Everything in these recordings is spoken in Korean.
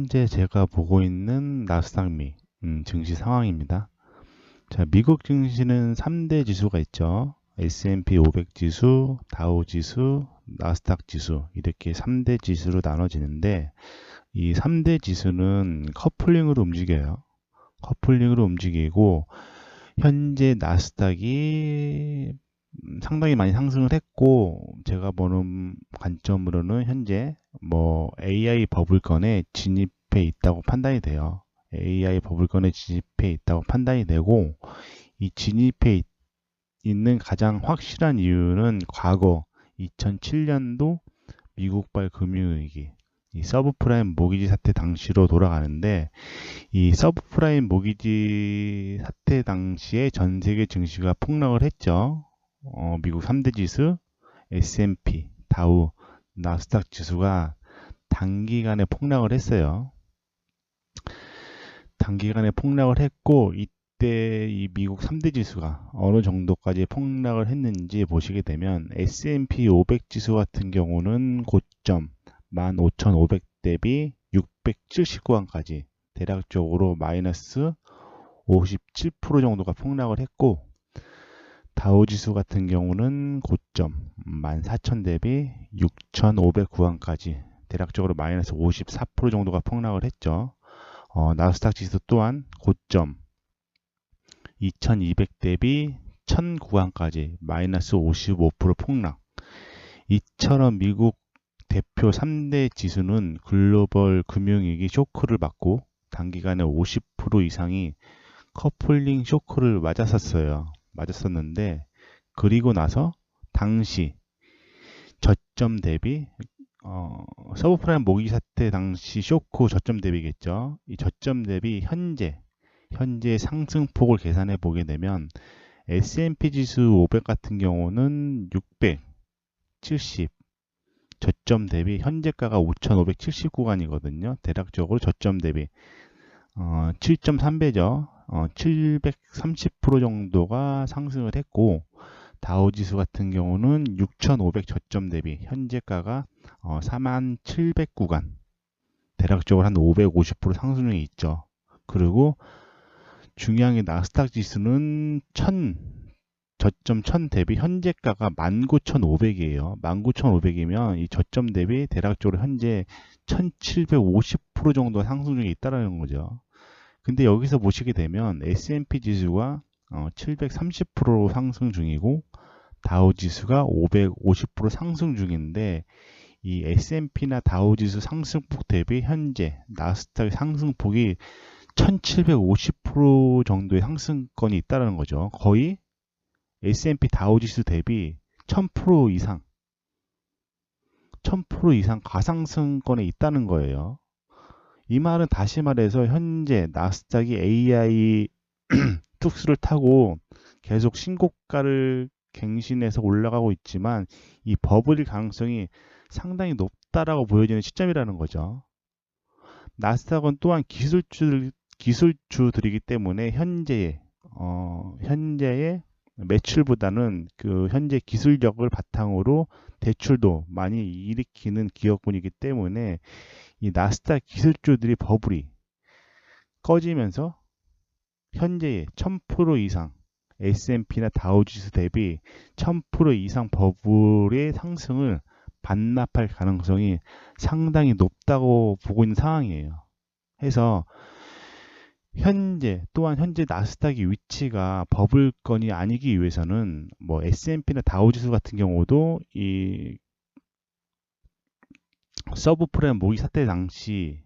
현재 제가 보고 있는 나스닥 미 증시 상황입니다. 자, 미국 증시는 3대 지수가 있죠. S&P 500 지수, 다우 지수, 나스닥 지수 이렇게 3대 지수로 나눠지는데 이 3대 지수는 커플링으로 움직여요. 커플링으로 움직이고 현재 나스닥이 상당히 많이 상승을 했고 제가 보는 관점으로는 현재 뭐 AI 버블건에 진입해 있다고 판단이 돼요. AI 버블건에 진입해 있다고 판단이 되고 이 진입해 있는 가장 확실한 이유는 과거 2007년도 미국발 금융위기 이 서브프라임 모기지 사태 당시로 돌아가는데 이 서브프라임 모기지 사태 당시에 전 세계 증시가 폭락을 했죠. 미국 3대 지수, S&P, 다우, 나스닥 지수가 단기간에 폭락을 했어요. 단기간에 폭락을 했고 이때 이 미국 3대 지수가 어느 정도까지 폭락을 했는지 보시게 되면 S&P 500 지수 같은 경우는 고점 15,500 대비 679원까지 대략적으로 마이너스 57% 정도가 폭락을 했고 다우지수 같은 경우는 고점 14,000 대비 6,509원까지 대략적으로 마이너스 54% 정도가 폭락을 했죠. 나스닥 지수 또한 고점 2,200 대비 1,009원까지 마이너스 55% 폭락. 이처럼 미국 대표 3대 지수는 글로벌 금융위기 쇼크를 받고 단기간에 50% 이상이 커플링 쇼크를 맞았었는데 그리고 나서 당시 저점 대비 서브프라임 모기 사태 당시 쇼크 저점 대비겠죠. 이 저점 대비 현재 상승폭을 계산해 보게 되면 S&P 지수 500 같은 경우는 670 저점 대비 현재가가 5,579원이거든요. 대략적으로 저점 대비 7.3배죠. 730% 정도가 상승을 했고 다우지수 같은 경우는 6,500 저점 대비 현재가가 47,009원 대략적으로 한 550% 상승률이 있죠. 그리고 중요한 게 나스닥 지수는 저점 1000 대비 현재가가 19,500이에요. 19,500이면 이 저점 대비 대략적으로 현재 1750% 정도 상승률이 있다는 거죠. 근데 여기서 보시게 되면 S&P 지수가 730% 상승 중이고 다우 지수가 550% 상승 중인데 이 S&P나 다우 지수 상승폭 대비 현재 나스닥 상승폭이 1750% 정도의 상승권이 있다는 거죠. 거의 S&P 다우 지수 대비 1000% 이상 1000% 이상 가상승권에 있다는 거예요. 이 말은 다시 말해서 현재 나스닥이 AI 특수를 타고 계속 신고가를 갱신해서 올라가고 있지만 이 버블일 가능성이 상당히 높다라고 보여지는 시점이라는 거죠. 나스닥은 또한 기술주들이기 때문에 현재의 매출보다는 그 현재 기술력을 바탕으로 대출도 많이 일으키는 기업군이기 때문에 이 나스닥 기술주들이 버블이 꺼지면서 현재의 1000% 이상 S&P나 다우지수 대비 1000% 이상 버블의 상승을 반납할 가능성이 상당히 높다고 보고 있는 상황이에요. 해서 또한 현재 나스닥의 위치가 버블건이 아니기 위해서는 뭐 S&P나 다우지수 같은 경우도 이 서브프라임 모기 사태 당시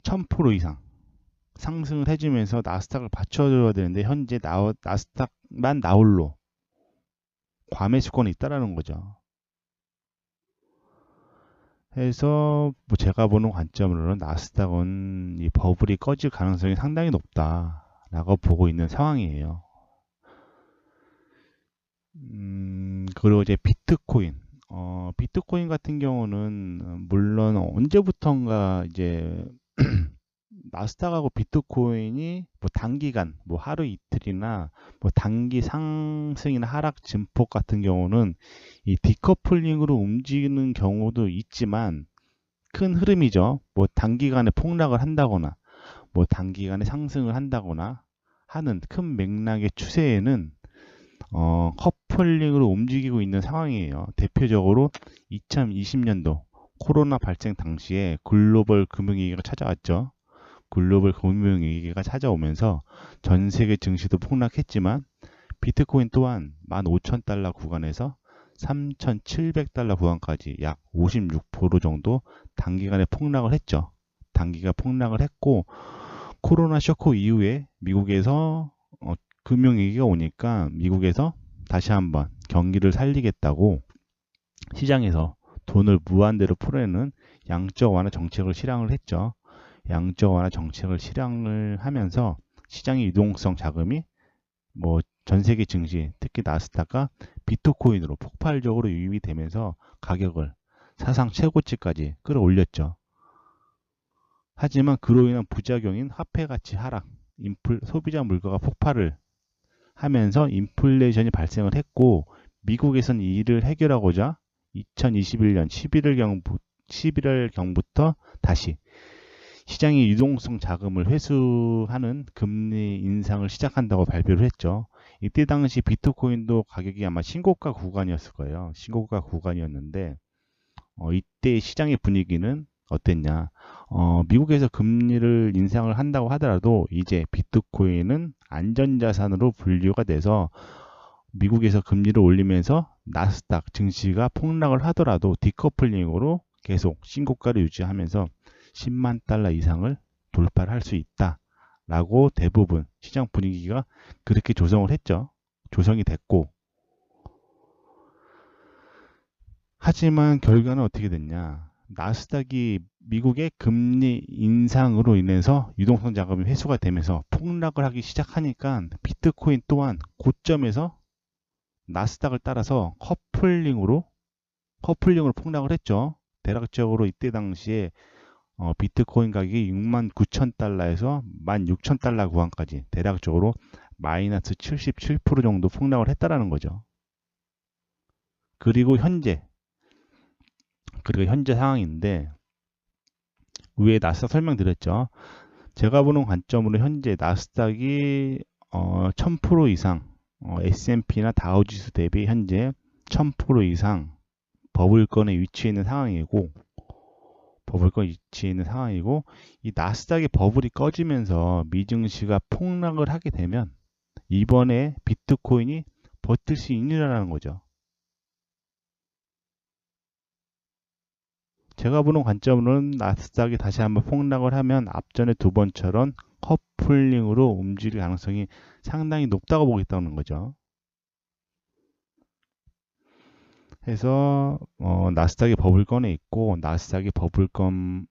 1000% 이상 상승을 해주면서 나스닥을 받쳐줘야 되는데 현재 나스닥만 나홀로 과매수권이 있다라는 거죠. 해서 뭐 제가 보는 관점으로는 나스닥은 이 버블이 꺼질 가능성이 상당히 높다라고 보고 있는 상황이에요. 그리고 이제 비트코인 같은 경우는 물론 언제부턴가 이제 나스닥하고 비트코인이 뭐 단기간, 뭐 하루 이틀이나 뭐 단기 상승이나 하락 증폭 같은 경우는 이 디커플링으로 움직이는 경우도 있지만 큰 흐름이죠. 뭐 단기간에 폭락을 한다거나 뭐 단기간에 상승을 한다거나 하는 큰 맥락의 추세에는 커플링으로 움직이고 있는 상황이에요. 대표적으로 2020년도 코로나 발생 당시에 글로벌 금융위기가 찾아왔죠. 글로벌 금융위기가 찾아오면서 전 세계 증시도 폭락했지만 비트코인 또한 15,000달러 구간에서 3,700달러 구간까지 약 56% 정도 단기간에 폭락을 했죠. 단기간 폭락을 했고 코로나 쇼크 이후에 미국에서 금융위기가 오니까 미국에서 다시 한번 경기를 살리겠다고 시장에서 돈을 무한대로 풀어내는 양적 완화 정책을 실행을 했죠. 양적 완화 정책을 실행을 하면서 시장의 유동성 자금이 뭐 전 세계 증시, 특히 나스닥과 비트코인으로 폭발적으로 유입이 되면서 가격을 사상 최고치까지 끌어올렸죠. 하지만 그로 인한 부작용인 화폐 가치 하락, 소비자 물가가 폭발을 하면서 인플레이션이 발생을 했고 미국에서는 이 일을 해결하고자 2021년 11월경부터 다시 시장의 유동성 자금을 회수하는 금리 인상을 시작한다고 발표를 했죠. 이때 당시 비트코인도 가격이 아마 신고가 구간이었을 거예요. 신고가 구간이었는데 이때 시장의 분위기는 어땠냐? 미국에서 금리를 인상을 한다고 하더라도 이제 비트코인은 안전자산으로 분류가 돼서 미국에서 금리를 올리면서 나스닥 증시가 폭락을 하더라도 디커플링으로 계속 신고가를 유지하면서 10만 달러 이상을 돌파를 할 수 있다라고 대부분 시장 분위기가 그렇게 조성을 했죠. 조성이 됐고 하지만 결과는 어떻게 됐냐? 나스닥이 미국의 금리 인상으로 인해서 유동성 자금이 회수가 되면서 폭락을 하기 시작하니까 비트코인 또한 고점에서 나스닥을 따라서 커플링으로 폭락을 했죠. 대략적으로 이때 당시에 비트코인 가격이 69,000달러에서 16,000달러 구간까지 대략적으로 마이너스 77% 정도 폭락을 했다라는 거죠. 그리고 현재 상황인데 위에 나스닥 설명드렸죠. 제가 보는 관점으로 현재 나스닥이 1000% 이상 S&P나 다우지수 대비 현재 1000% 이상 버블권에 위치해 있는 상황이고 이 나스닥의 버블이 꺼지면서 미증시가 폭락을 하게 되면 이번에 비트코인이 버틸 수 있느냐라는 거죠. 제가 보는 관점으로는 나스닥이 다시 한번 폭락을 하면 앞전에 두 번처럼 커플링으로 움직일 가능성이 상당히 높다고 보고 있다는 거죠. 해서 나스닥이 버블권에 있고 나스닥이 버블이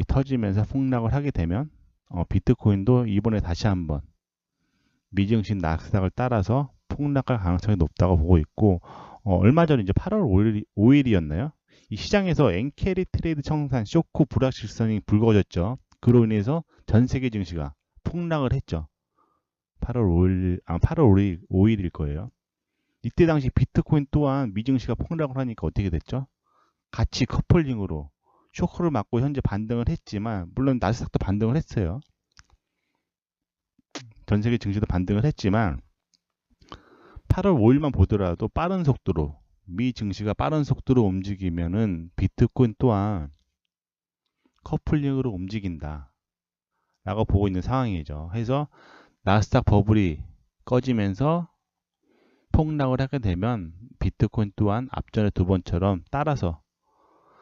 터지면서 폭락을 하게 되면 비트코인도 이번에 다시 한번 미증시 나스닥을 따라서 폭락할 가능성이 높다고 보고 있고 얼마 전에 이제 8월 5일이었나요? 이 시장에서 엔캐리 트레이드 청산 쇼크 불확실성이 불거졌죠. 그로 인해서 전 세계 증시가 폭락을 했죠. 8월 5일일 거예요. 이때 당시 비트코인 또한 미증시가 폭락을 하니까 어떻게 됐죠? 같이 커플링으로 쇼크를 맞고 현재 반등을 했지만 물론 나스닥도 반등을 했어요. 전 세계 증시도 반등을 했지만 8월 5일만 보더라도 빠른 속도로 미 증시가 빠른 속도로 움직이면은 비트코인 또한 커플링으로 움직인다 라고 보고 있는 상황이죠. 해서 나스닥 버블이 꺼지면서 폭락을 하게 되면 비트코인 또한 앞전에 두 번처럼 따라서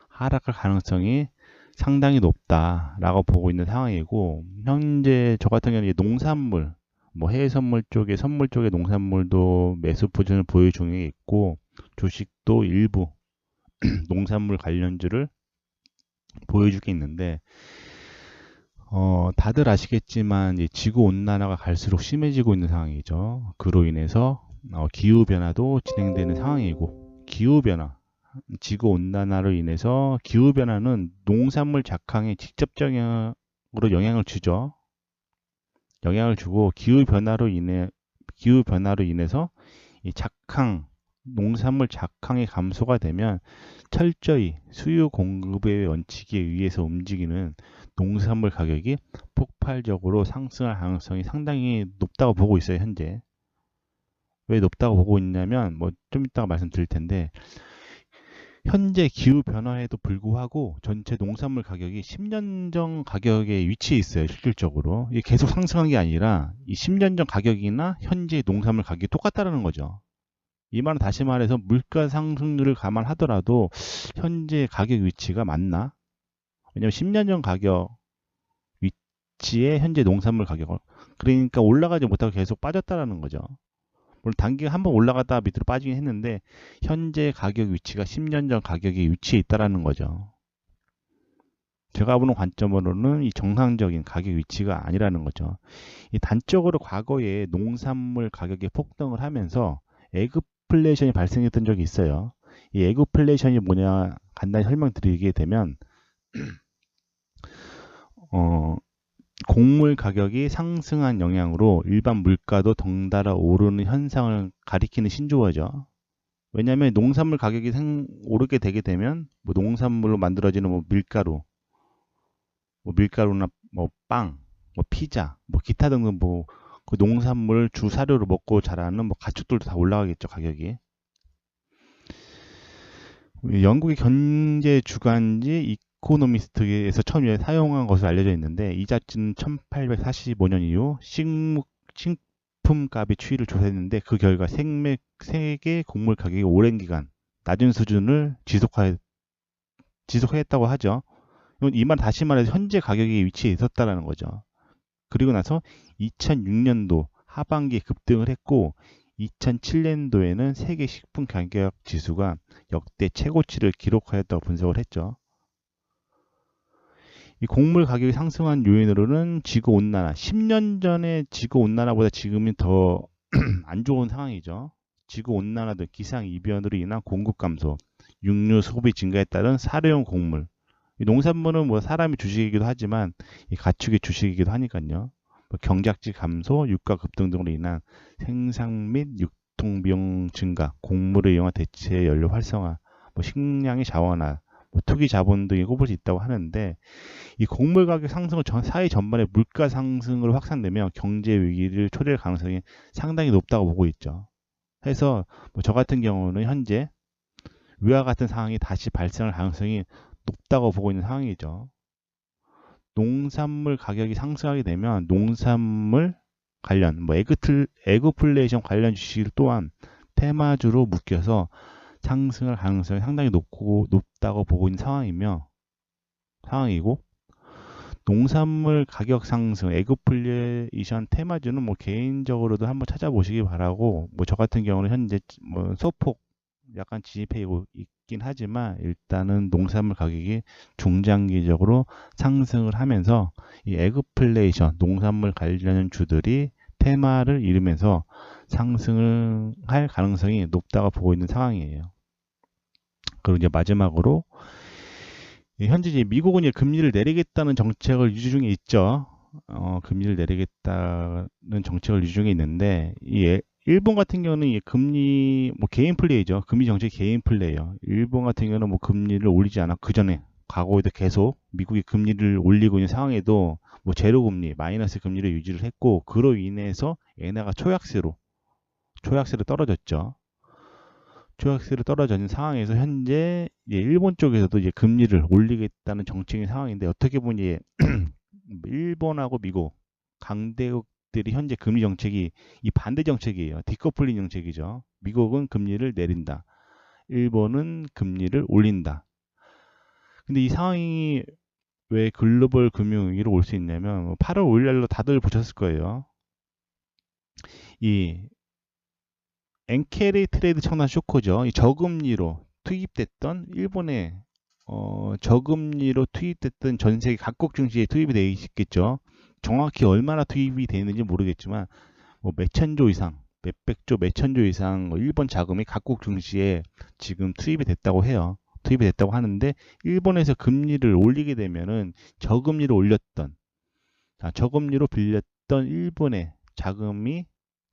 하락할 가능성이 상당히 높다라고 보고 있는 상황이고 현재 저 같은 경우는 농산물 해외 선물 쪽에 농산물도 매수 포진을 보유 중에 있고 주식도 일부 농산물 관련주를 보여주고 있는데 다들 아시겠지만 지구 온난화가 갈수록 심해지고 있는 상황이죠. 그로 인해서 기후 변화도 진행되는 상황이고 지구 온난화로 인해서 기후 변화는 농산물 작황에 직접적으로 영향을 주죠. 영향을 주고 기후 변화로 인해서 이 작황 농산물 작황이 감소가 되면 철저히 수요 공급의 원칙에 의해서 움직이는 농산물 가격이 폭발적으로 상승할 가능성이 상당히 높다고 보고 있어요, 현재. 왜 높다고 보고 있냐면, 뭐 좀 이따가 말씀드릴 텐데, 현재 기후 변화에도 불구하고 전체 농산물 가격이 10년 전 가격에 위치해 있어요, 실질적으로. 이게 계속 상승한 게 아니라 이 10년 전 가격이나 현재 농산물 가격이 똑같다는 거죠. 이 말은 다시 말해서 물가 상승률을 감안하더라도 현재 가격 위치가 맞나? 왜냐면 10년 전 가격 위치에 현재 농산물 가격을, 그러니까 올라가지 못하고 계속 빠졌다라는 거죠. 물론 단기가 한번 올라갔다가 밑으로 빠지긴 했는데 현재 가격 위치가 10년 전 가격에 위치해 있다라는 거죠. 제가 보는 관점으로는 이 정상적인 가격 위치가 아니라는 거죠. 이 단적으로 과거에 농산물 가격이 폭등을 하면서 에그플레이션이 발생했던 적이 있어요. 이 에그플레이션이 뭐냐 간단히 설명드리게 되면 곡물 가격이 상승한 영향으로 일반 물가도 덩달아 오르는 현상을 가리키는 신조어죠. 왜냐하면 농산물 가격이 오르게 되게 되면 뭐 농산물로 만들어지는 뭐 밀가루, 뭐 밀가루나 뭐 빵, 뭐 피자, 뭐 기타 등등 뭐 그 농산물 주 사료로 먹고 자라는 뭐 가축들도 다 올라가겠죠, 가격이. 영국의 경제 주간지 이코노미스트에서 처음 사용한 것으로 알려져 있는데 이 잡지는 1845년 이후 식품값의 추이를 조사했는데 그 결과 세계 곡물 가격이 오랜 기간 낮은 수준을 지속했다고 하죠. 이 말 다시 말해서 현재 가격이 위치해 있었다라는 거죠. 그리고 나서 2006년도 하반기에 급등을 했고 2007년도에는 세계 식품 가격 지수가 역대 최고치를 기록하였다고 분석을 했죠. 이 곡물 가격이 상승한 요인으로는 지구 온난화, 10년 전에 지구 온난화보다 지금이 더 안 좋은 상황이죠. 지구 온난화 등 기상 이변으로 인한 공급 감소, 육류 소비 증가에 따른 사료용 곡물. 이 농산물은 뭐 사람이 주식이기도 하지만 이 가축의 주식이기도 하니까요. 뭐 경작지 감소, 유가 급등 등으로 인한 생산 및 유통 비용 증가, 곡물을 이용한 대체 연료 활성화, 뭐 식량의 자원화, 뭐 투기 자본 등이 꼽을 수 있다고 하는데 이 곡물 가격 상승은 사회 전반의 물가 상승으로 확산되며 경제 위기를 초래할 가능성이 상당히 높다고 보고 있죠. 해서 뭐 저 같은 경우는 현재 위와 같은 상황이 다시 발생할 가능성이 높다고 보고 있는 상황이죠. 농산물 가격이 상승하게 되면 농산물 관련, 뭐 에그플레이션 관련 주식 또한 테마주로 묶여서 상승할 가능성이 상당히 높다고 보고 있는 상황이고 농산물 가격 상승, 에그플레이션 테마주는 뭐 개인적으로도 한번 찾아보시기 바라고 뭐 저 같은 경우는 현재 뭐 소폭 약간 진입해 있긴 하지만 일단은 농산물 가격이 중장기적으로 상승을 하면서 이 에그플레이션 농산물 관련 주들이 테마를 이루면서 상승을 할 가능성이 높다고 보고 있는 상황이에요. 그리고 이제 마지막으로 현재 이제 미국은 이제 금리를 내리겠다는 정책을 유지 중에 있죠. 금리를 내리겠다는 정책을 유지 중에 있는데 일본 같은 경우는 이 금리 뭐 개인 플레이죠. 금리 정책 개인 플레이요. 일본 같은 경우는 뭐 금리를 올리지 않아 그 전에 과거에도 계속 미국이 금리를 올리고 있는 상황에도 뭐 제로 금리, 마이너스 금리를 유지를 했고 그로 인해서 엔화가 초약세로 떨어졌죠. 초약세로 떨어진 상황에서 현재 일본 쪽에서도 이제 금리를 올리겠다는 정책인 상황인데 어떻게 보면 이제 일본하고 미국 강대국들이 현재 금리 정책이 이 반대 정책이에요. 디커플링 정책이죠. 미국은 금리를 내린다. 일본은 금리를 올린다. 근데 이 상황이 왜 글로벌 금융위기로 올 수 있냐면 8월 5일날로 다들 보셨을 거예요. 이 엔케리 트레이드 청산 쇼크죠. 이 저금리로 투입됐던 일본의 저금리로 투입됐던 전 세계 각국 증시에 투입이 되어 있겠죠. 정확히 얼마나 투입이 되어 있는지 모르겠지만 뭐 몇천조 이상, 몇백조, 몇천조 이상 일본 자금이 각국 증시에 지금 투입이 됐다고 해요. 투입이 됐다고 하는데 일본에서 금리를 올리게 되면은 저금리로 저금리로 빌렸던 일본의 자금이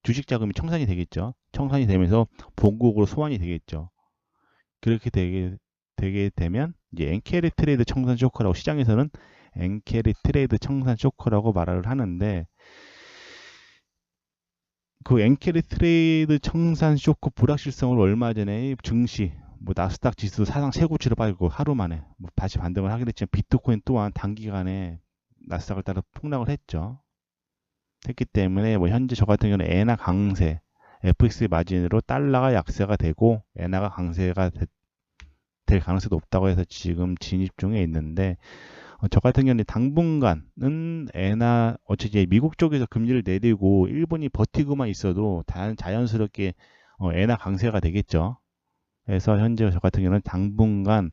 주식 자금이 청산이 되겠죠. 청산이 되면서 본국으로 소환이 되겠죠. 그렇게 되게 되면 이제 엔캐리 트레이드 청산 쇼크라고 시장에서는 엔캐리 트레이드 청산 쇼크라고 말을 하는데, 그 엔캐리 트레이드 청산 쇼크 불확실성을 얼마 전에 증시 뭐 나스닥 지수 사상 최고치로 빠지고 하루 만에 뭐 다시 반등을 하게 됐지만, 비트코인 또한 단기간에 나스닥을 따라 폭락을 했기 때문에 뭐 현재 저 같은 경우는 엔화 강세, FX 마진으로 달러가 약세가 되고 엔화가 강세가 될 가능성이 높다고 해서 지금 진입 중에 있는데, 저 같은 경우는 당분간은 엔화, 어차피 미국 쪽에서 금리를 내리고 일본이 버티고만 있어도 자연스럽게 엔화 강세가 되겠죠. 그래서 현재 저 같은 경우는 당분간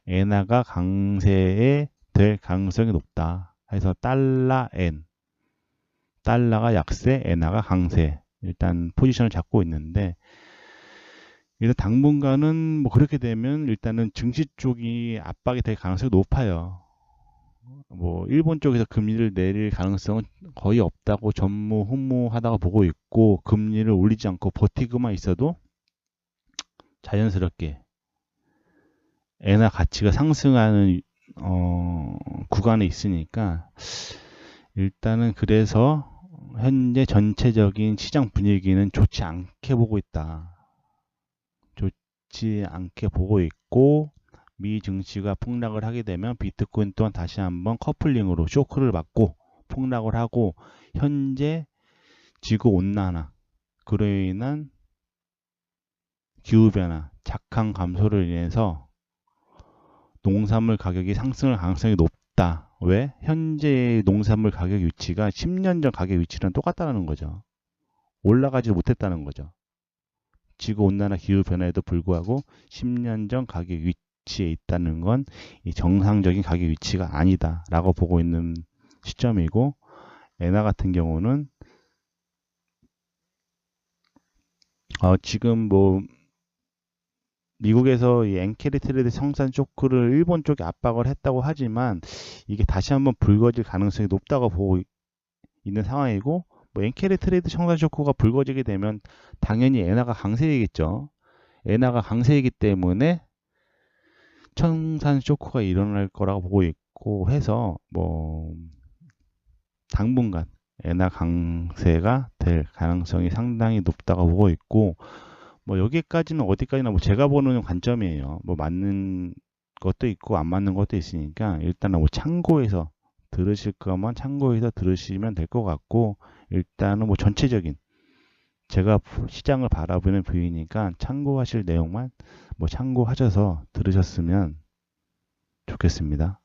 엔화가 강세에 될 가능성이 높다. 그래서 달러가 약세, 엔화가 강세, 일단 포지션을 잡고 있는데, 일단 당분간은 뭐 그렇게 되면 일단은 증시 쪽이 압박이 될 가능성이 높아요. 뭐 일본 쪽에서 금리를 내릴 가능성은 거의 없다고 전무후무하다고 보고 있고, 금리를 올리지 않고 버티고만 있어도 자연스럽게 엔화 가치가 상승하는 구간에 있으니까, 일단은 그래서 현재 전체적인 시장 분위기는 좋지 않게 보고 있다. 좋지 않게 보고 있고, 미 증시가 폭락을 하게 되면 비트코인 또한 다시 한번 커플링으로 쇼크를 받고 폭락을 하고, 현재 지구 온난화, 그로 인한 기후변화, 작황 감소를 인해서 농산물 가격이 상승할 가능성이 높다. 왜? 현재 농산물 가격 위치가 10년 전 가격 위치랑 똑같다는 거죠. 올라가지 못했다는 거죠. 지구온난화 기후변화에도 불구하고 10년 전 가격 위치에 있다는 건 이 정상적인 가격 위치가 아니다 라고 보고 있는 시점이고, 엔화 같은 경우는 지금 뭐 미국에서 이 엔캐리 트레이드 청산 쇼크를 일본 쪽에 압박을 했다고 하지만, 이게 다시 한번 불거질 가능성이 높다고 보고 있는 상황이고, 뭐 엔캐리 트레이드 청산 쇼크가 불거지게 되면 당연히 엔화가 강세이겠죠. 엔화가 강세이기 때문에 청산 쇼크가 일어날 거라고 보고 있고 해서, 뭐 당분간 엔화 강세가 될 가능성이 상당히 높다고 보고 있고, 뭐 여기까지는 어디까지나 뭐 제가 보는 관점이에요. 뭐 맞는 것도 있고 안 맞는 것도 있으니까, 일단은 뭐 참고해서 들으실 거면 참고해서 들으시면 될 것 같고, 일단은 뭐 전체적인 제가 시장을 바라보는 뷰이니까 참고하실 내용만 뭐 참고하셔서 들으셨으면 좋겠습니다.